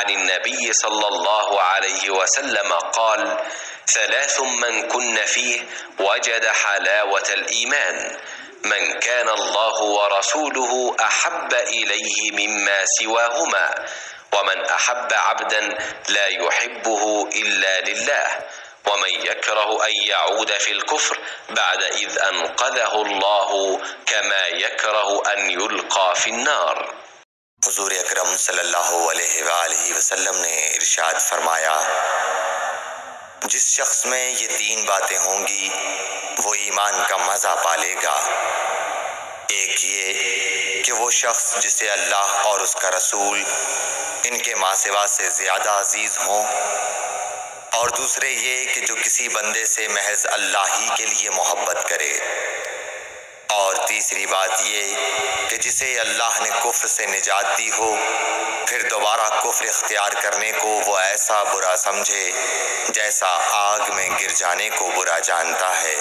عن النبي صلى الله عليه وسلم قال: 3 من كن فيه وجد حلاوة الإيمان: من كان الله ورسوله أحب إليه مما سواهما، ومن أحب عبدا لا يحبه إلا لله، ومن يكره أن يعود في الكفر بعد إذ أنقذه الله كما يكره أن يلقى في النار۔ حضور اکرم صلی اللہ علیہ وآلہ وسلم نے ارشاد فرمایا، جس شخص میں یہ 3 باتیں ہوں گی وہ ایمان کا مزہ پالے گا۔ ایک یہ کہ وہ شخص جسے اللہ اور اس کا رسول ان کے ماں سوا سے زیادہ عزیز ہوں، اور دوسرے یہ کہ جو کسی بندے سے محض اللہ ہی کے لیے محبت کرے، اور تیسری بات یہ کہ جسے اللہ نے کفر سے نجات دی ہو پھر دوبارہ کفر اختیار کرنے کو وہ ایسا برا سمجھے جیسا آگ میں گر جانے کو برا جانتا ہے۔